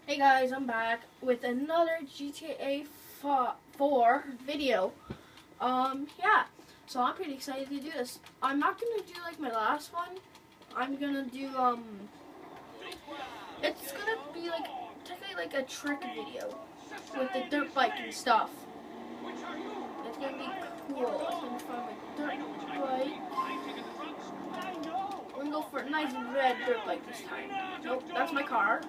Hey guys, I'm back with another GTA 4 video. Yeah, so I'm pretty excited to do this. I'm not gonna do like my last one. I'm gonna do, it's gonna be like, technically like a trick video with the dirt bike and stuff. It's gonna be cool. I'm gonna find my dirt bike. We're gonna go for a nice red dirt bike this time. Nope, that's my car.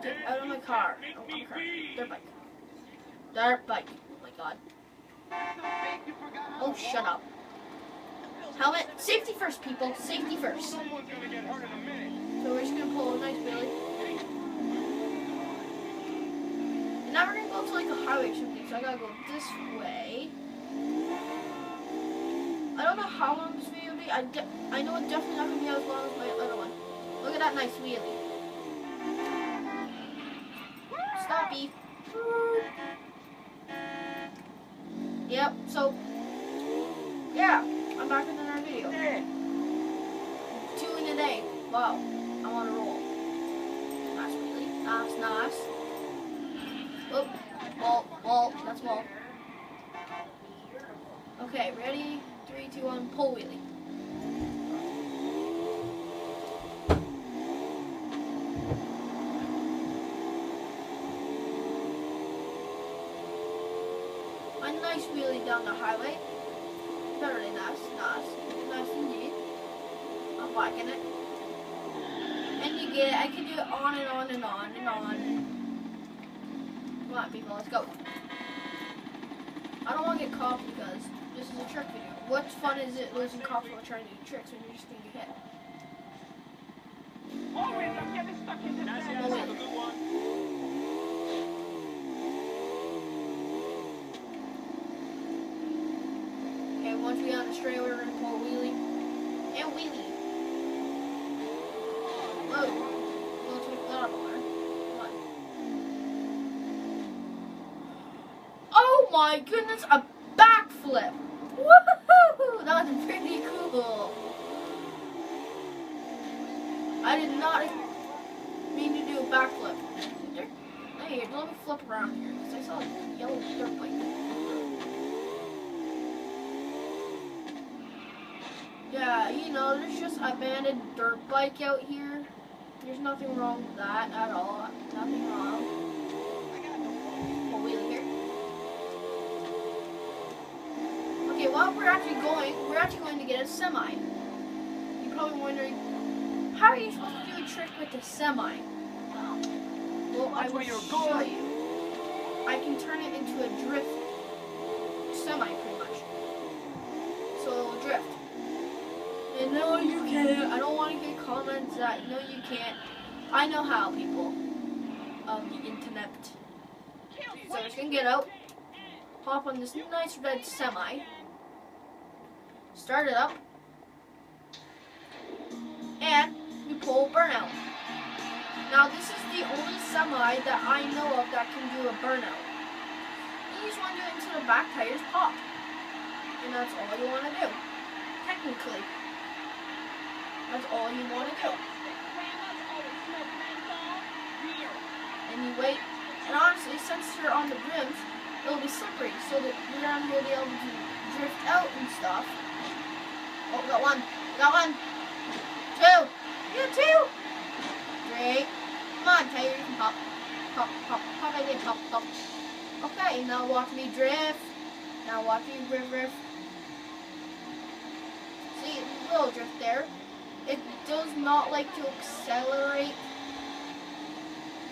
Get out of my car. Oh, my car. Dirt bike. Dirt bike. Oh my god. Oh, shut up. Helmet. Safety first, people. Safety first. So we're just gonna pull a nice wheelie. And now we're gonna go to like a highway or something. So I gotta go this way. I don't know how long this video will be. I know it's definitely not gonna be as long as my other one. Look at that nice wheelie. Stoppy. Yep, so, yeah, I'm back with another video. 2 in a day. Wow, I'm on a roll. Nice, really. Nice. Oh, wall, that's wall. Okay, ready? 3, 2, 1, pull wheelie. A nice wheelie down the highway. Very nice indeed. I'm liking it. And you get it. I can do it on and on and on and on. Come on, people, let's go. I don't want to get caught because this is a trick video. What fun is it losing cops while trying to do tricks when you're just going to get hit? I'm getting stuck in this Once we on the straight, we're going to pull a wheelie. And wheelie. Whoa. Let's make that up on there. Come on. Oh my goodness, a backflip. Woohoo! That was pretty cool. I did not mean to do a backflip. Hey, let me flip around here because I saw a yellow dirt bike. Yeah, you know, there's just a abandoned dirt bike out here. There's nothing wrong with that at all. Nothing wrong. Pull wheelie here. Okay, well, we're actually going to get a semi. You're probably wondering, how are you supposed to do a trick with a semi? Well, I will show you. I can turn it into a drift semi, pretty much. So it will drift. And no, you can't. I don't want to get comments that no, you can't. I know how, people. The internet. So we're just gonna get out, hop on this nice red semi, start it up, and we pull burnout. Now this is the only semi that I know of that can do a burnout. You just want to do it until the back tires pop, and that's all you want to do, technically. That's all you want to do. And you wait. And honestly, since you're on the brims, it'll be slippery, so that you're not going to be able to drift out and stuff. Oh, got one. Got one. 2. You got 2. 3. Come on, tire. You can pop. Pop, pop, pop. I did pop, pop. Okay, now watch me drift. Now watch me drift. See, a little drift there. It does not like to accelerate.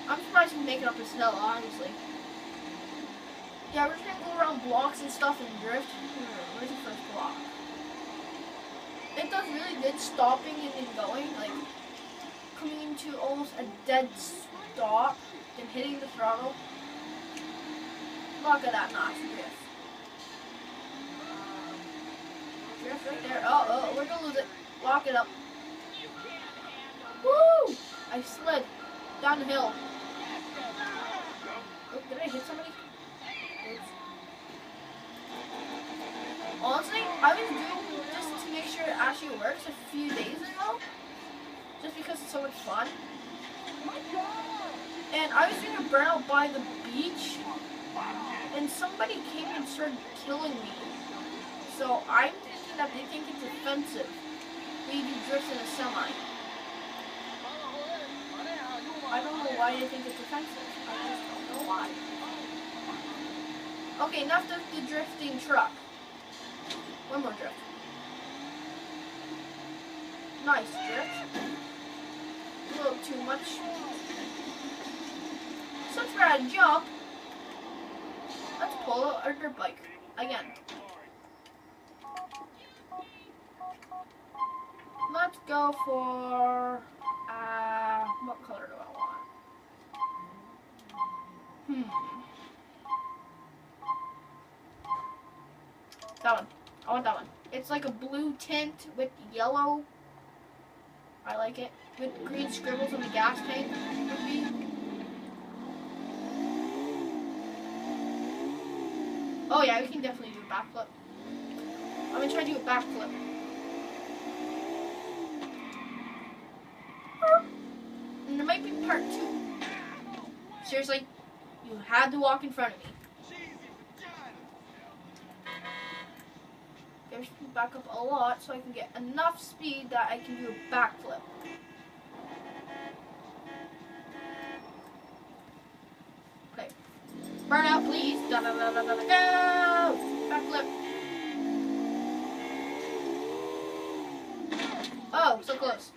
I'm surprised you can make it up as hell, honestly. Yeah, we're just gonna go around blocks and stuff and drift. Where's the first block? It does really good stopping and then going, like coming into almost a dead stop and hitting the throttle. Look at that nice drift. Drift right there. Oh, we're gonna lose it. Lock it up. Woo! I slid down the hill. Oh, did I hit somebody? Oops. Honestly, I was doing this to make sure it actually works a few days ago. Just because it's so much fun. and I was doing a burnout by the beach, and somebody came and started killing me. So I'm thinking that they think it's offensive. We do drifts in a semi. I don't know why they think it's offensive. I just don't know why. Okay, enough of the drifting truck. One more drift. Nice drift. A little too much. Since we're at a jump, let's pull our dirt bike again. Let's go for what color do I want? That one. I want that one. It's like a blue tint with yellow. I like it. With green scribbles on the gas tank would be. Oh yeah, we can definitely do a backflip. I'm gonna try to do a backflip. And there might be part 2. Seriously, you had to walk in front of me. Gotta speed back up a lot so I can get enough speed that I can do a backflip. Okay. Burn out, please. Da da da da da da. Go! Backflip. Oh, so close.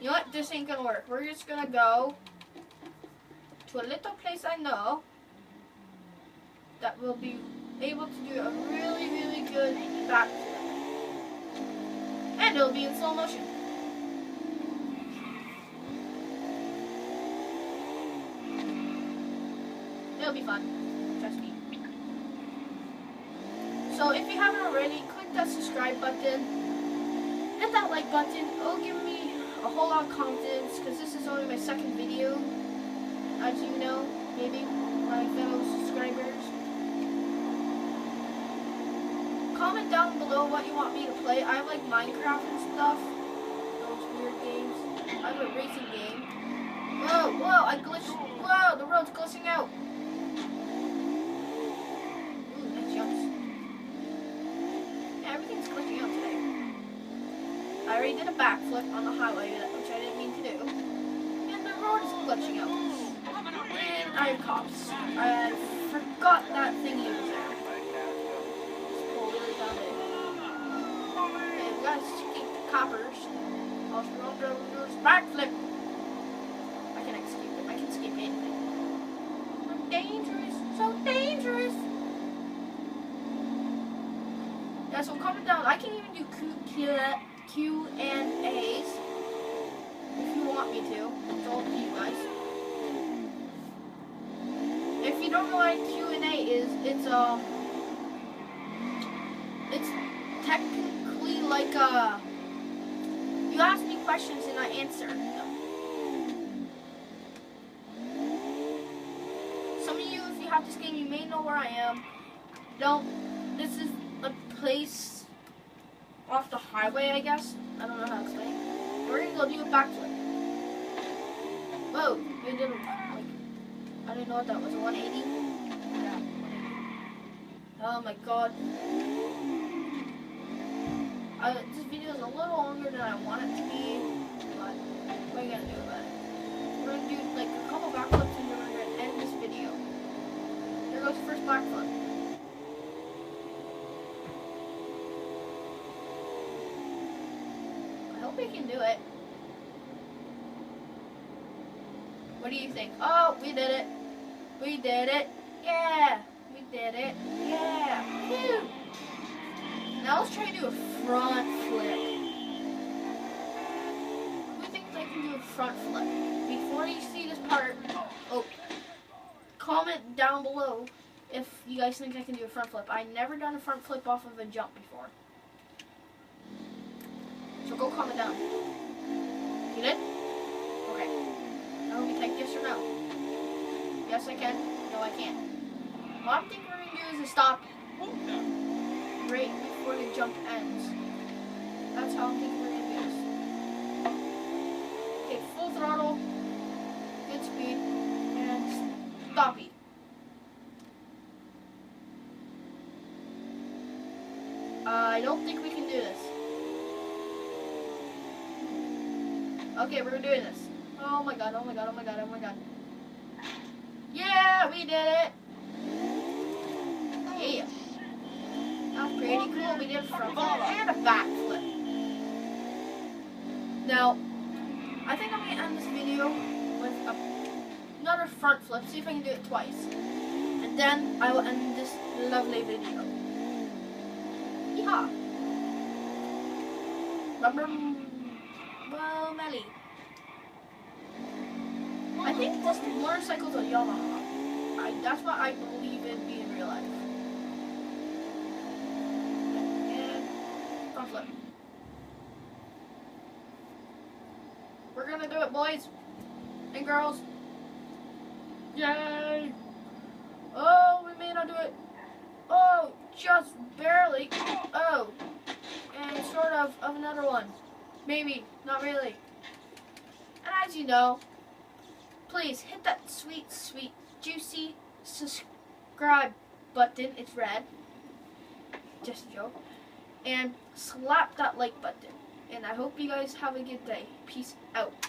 You know what? This ain't gonna work. We're just gonna go to a little place I know that will be able to do a really, really good backflip. And it'll be in slow motion. It'll be fun. Trust me. So if you haven't already, click that subscribe button. Hit that like button. It'll give me a whole lot of confidence because this is only my 2nd video. As you know, maybe, my fellow subscribers. Comment down below what you want me to play. I like Minecraft and stuff. Those weird games. I have a racing game. Whoa, whoa, I glitched. Whoa, the road's glitching out. Ooh, nice jumps. Yeah, everything's glitching out today. I already did a backflip on the highway, which I didn't mean to do. And the road is glitching out. And I have cops. I forgot that thingy was there. And we gotta escape the coppers. Backflip. I can escape them. I can escape anything. I'm dangerous. So dangerous. Yeah, so comment down. I can even do Q&As if you want me to. It's all up to you guys. If you don't know what Q&A is, it's technically like you ask me questions and I answer them. Some of you, if you have this game, you may know where I am. This is a place off the highway, I guess. I don't know how to explain. We're gonna go do a backflip. Whoa, we did I didn't know what that was, a 180? Yeah, 180. Oh my god. This video is a little longer than I want it to be, but what are you gonna do about it? We're gonna do like a couple backflips and then we're gonna end this video. There goes the first backflip. I hope we can do it. What do you think? Oh, we did it. We did it. Yeah. We did it. Yeah. Woo. Now let's try to do a front flip. Who thinks I can do a front flip? Before you see this part, comment down below if you guys think I can do a front flip. I've never done a front flip off of a jump before. So go comment down. You did? Okay. Now we take yes or no. Yes, I can. No, I can't. What I think we're going to do is stop right before the jump ends. That's how I think we're going to do this. Okay, full throttle. good speed, and stoppy. I don't think we can do this. Okay, we're doing this. Oh my god, oh my god, oh my god, oh my god. Yeah, we did it! Yeah. That's pretty cool. We did a front flip and a back flip. Now, I think I'm going to end this video with another front flip. See if I can do it twice. And then I will end this lovely video. Yeehaw! Well, Melly. I think this motorcycle's a Yamaha. That's what I believe in being real life. And front flip. We're gonna do it, boys and girls. Yay! Oh, we may not do it. Oh, just barely. Oh, and sort of another one. Maybe, not really. And as you know, please hit that sweet, sweet, juicy subscribe button. It's red. Just a joke. And slap that like button. And I hope you guys have a good day. Peace out.